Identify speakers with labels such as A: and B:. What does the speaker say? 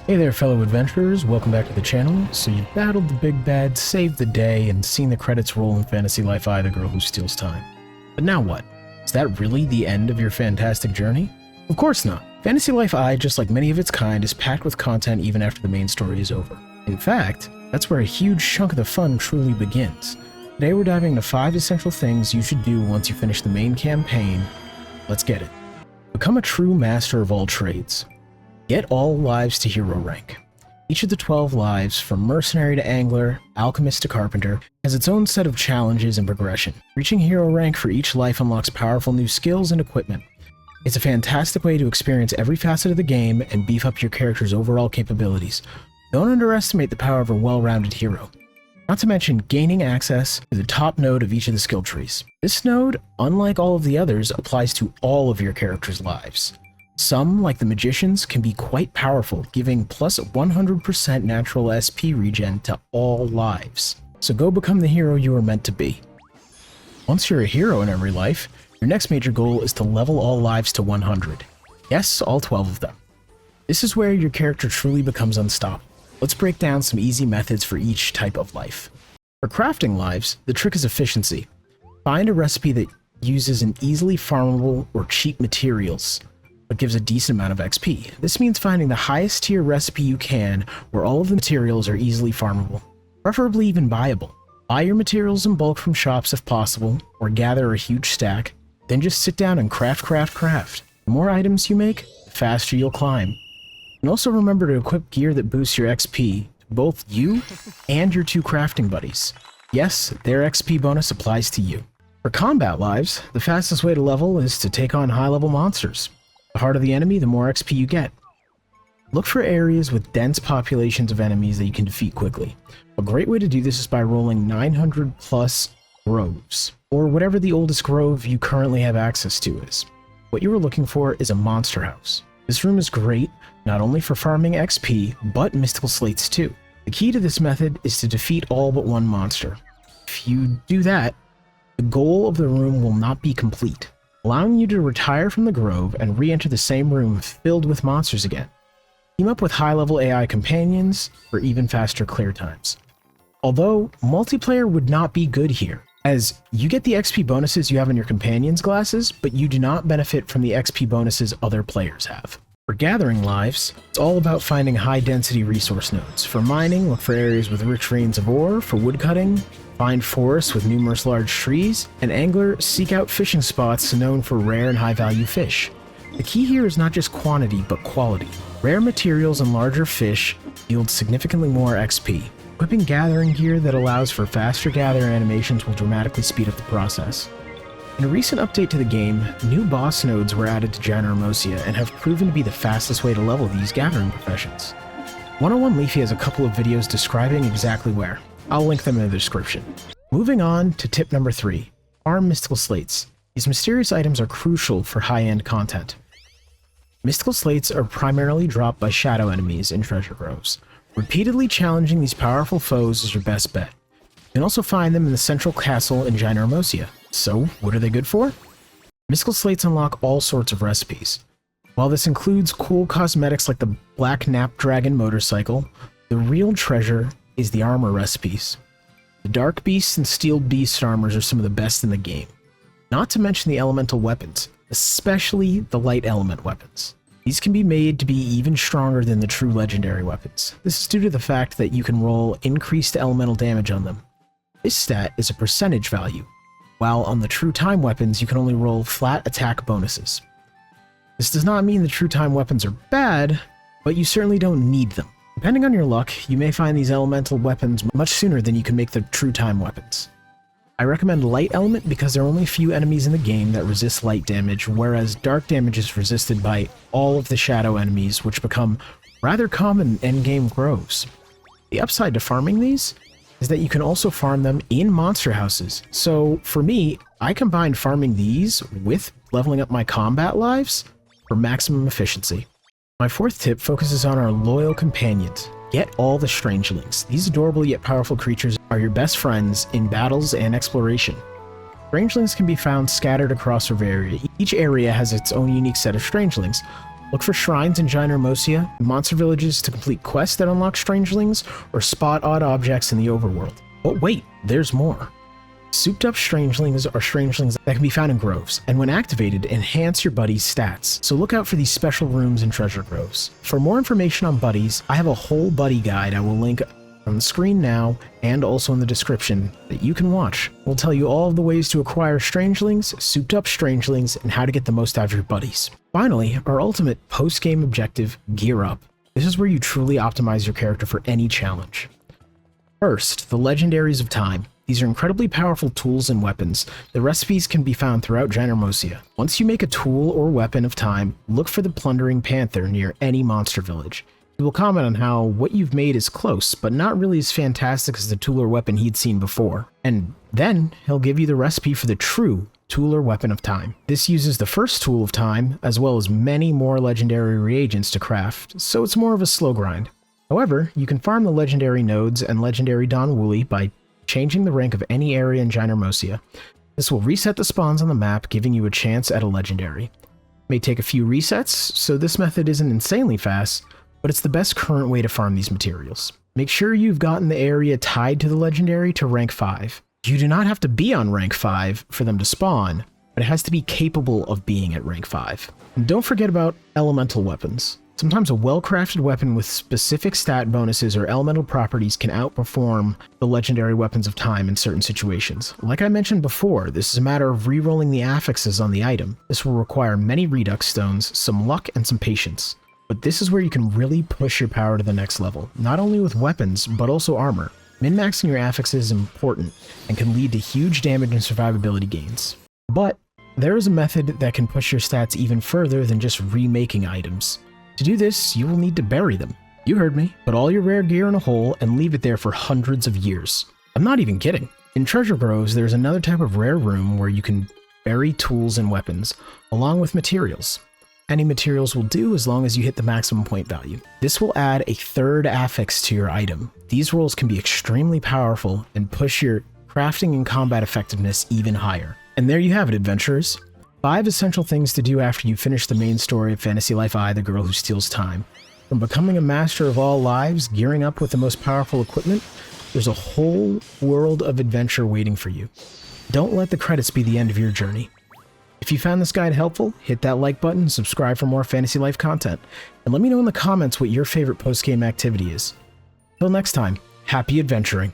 A: Hey there fellow adventurers, welcome back to the channel. So you've battled the big bad, saved the day, and seen the credits roll in Fantasy Life I, the girl who steals time. But now what? Is that really the end of your fantastic journey? Of course not. Fantasy Life I, just like many of its kind, is packed with content even after the main story is over. In fact, that's where a huge chunk of the fun truly begins. Today we're diving into 5 essential things you should do once you finish the main campaign. Let's get it. Become a true master of all trades. Get all lives to hero rank. Each of the 12 lives, from mercenary to angler, alchemist to carpenter, has its own set of challenges and progression. Reaching hero rank for each life unlocks powerful new skills and equipment. It's a fantastic way to experience every facet of the game and beef up your character's overall capabilities. Don't underestimate the power of a well-rounded hero. Not to mention gaining access to the top node of each of the skill trees. This node, unlike all of the others, applies to all of your character's lives. Some, like the magicians, can be quite powerful, giving plus 100% natural SP regen to all lives. So go become the hero you are meant to be. Once you're a hero in every life, your next major goal is to level all lives to 100. Yes, all 12 of them. This is where your character truly becomes unstoppable. Let's break down some easy methods for each type of life. For crafting lives, the trick is efficiency. Find a recipe that uses an easily farmable or cheap materials, but gives a decent amount of XP. This means finding the highest tier recipe you can where all of the materials are easily farmable, preferably even buyable. Buy your materials in bulk from shops if possible, or gather a huge stack, then just sit down and craft. The more items you make, the faster you'll climb. And also remember to equip gear that boosts your XP to both you and your 2 crafting buddies. Yes, their XP bonus applies to you. For combat lives, the fastest way to level is to take on high-level monsters. The harder the enemy, the more XP you get. Look for areas with dense populations of enemies that you can defeat quickly. A great way to do this is by rolling 900 plus groves, or whatever the oldest grove you currently have access to is. What you are looking for is a monster house. This room is great, not only for farming XP, but mystical slates too. The key to this method is to defeat all but one monster. If you do that, the goal of the room will not be complete, allowing you to retire from the grove and re-enter the same room filled with monsters again. Team up with high-level AI companions for even faster clear times. Although, multiplayer would not be good here, as you get the XP bonuses you have in your companions' classes, but you do not benefit from the XP bonuses other players have. For gathering lives, it's all about finding high-density resource nodes. For mining, look for areas with rich veins of ore. For woodcutting, find forests with numerous large trees. And angler, seek out fishing spots known for rare and high-value fish. The key here is not just quantity, but quality. Rare materials and larger fish yield significantly more XP. Equipping gathering gear that allows for faster gathering animations will dramatically speed up the process. In a recent update to the game, new boss nodes were added to Gyneromosia and have proven to be the fastest way to level these gathering professions. 101 Leafy has a couple of videos describing exactly where. I'll link them in the description. Moving on to tip number 3, farm mystical slates. These mysterious items are crucial for high-end content. Mystical slates are primarily dropped by shadow enemies in treasure groves. Repeatedly challenging these powerful foes is your best bet. You can also find them in the central castle in Gyneromosia. So, what are they good for? Mystical slates unlock all sorts of recipes. While this includes cool cosmetics like the Black Knapdragon motorcycle, the real treasure is the armor recipes. The Dark Beast and Steel Beast armors are some of the best in the game. Not to mention the elemental weapons, especially the light element weapons. These can be made to be even stronger than the true legendary weapons. This is due to the fact that you can roll increased elemental damage on them. This stat is a percentage value, while on the true time weapons you can only roll flat attack bonuses. This does not mean the true time weapons are bad, but you certainly don't need them. Depending on your luck, you may find these elemental weapons much sooner than you can make the true time weapons. I recommend light element because there are only a few enemies in the game that resist light damage, whereas dark damage is resisted by all of the shadow enemies, which become rather common in endgame groves. The upside to farming these is that you can also farm them in monster houses. So for me, I combine farming these with leveling up my combat lives for maximum efficiency. My 4th tip focuses on our loyal companions. Get all the strangelings. These adorable yet powerful creatures are your best friends in battles and exploration. Strangelings can be found scattered across Riveria. Each area has its own unique set of strangelings, Look for shrines in Gynermosia, monster villages to complete quests that unlock strangelings, or spot odd objects in the overworld. But wait, there's more. Souped up strangelings are strangelings that can be found in groves, and when activated, enhance your buddy's stats. So look out for these special rooms and treasure groves. For more information on buddies, I have a whole buddy guide I will link on the screen now and also in the description that you can watch. We'll tell you all of the ways to acquire strangelings, souped up strangelings, and how to get the most out of your buddies. Finally, our ultimate post-game objective, Gear Up. This is where you truly optimize your character for any challenge. First, the Legendaries of Time. These are incredibly powerful tools and weapons. The recipes can be found throughout Gynermosia. Once you make a tool or weapon of time, look for the Plundering Panther near any monster village. He will comment on how what you've made is close, but not really as fantastic as the tool or weapon he'd seen before. And then he'll give you the recipe for the true tool or weapon of time. This uses the first tool of time, as well as many more legendary reagents to craft, so it's more of a slow grind. However, you can farm the legendary nodes and legendary Don Wooly by changing the rank of any area in Gynermosia. This will reset the spawns on the map, giving you a chance at a legendary. It may take a few resets, so this method isn't insanely fast, but it's the best current way to farm these materials. Make sure you've gotten the area tied to the legendary to rank 5. You do not have to be on rank 5 for them to spawn, but it has to be capable of being at rank 5. And don't forget about elemental weapons. Sometimes a well-crafted weapon with specific stat bonuses or elemental properties can outperform the legendary weapons of time in certain situations. Like I mentioned before, this is a matter of re-rolling the affixes on the item. This will require many redux stones, some luck, and some patience. But this is where you can really push your power to the next level, not only with weapons, but also armor. Min-maxing your affixes is important and can lead to huge damage and survivability gains. But there is a method that can push your stats even further than just remaking items. To do this, you will need to bury them. You heard me. Put all your rare gear in a hole and leave it there for hundreds of years. I'm not even kidding. In treasure groves, there's another type of rare room where you can bury tools and weapons, along with materials. Any materials will do as long as you hit the maximum point value. This will add a third affix to your item. These rolls can be extremely powerful and push your crafting and combat effectiveness even higher. And there you have it, adventurers. 5 essential things to do after you finish the main story of Fantasy Life I, the Girl Who Steals Time. From becoming a master of all lives, gearing up with the most powerful equipment, there's a whole world of adventure waiting for you. Don't let the credits be the end of your journey. If you found this guide helpful, hit that like button and subscribe for more Fantasy Life content. And let me know in the comments what your favorite post-game activity is. Till next time, happy adventuring.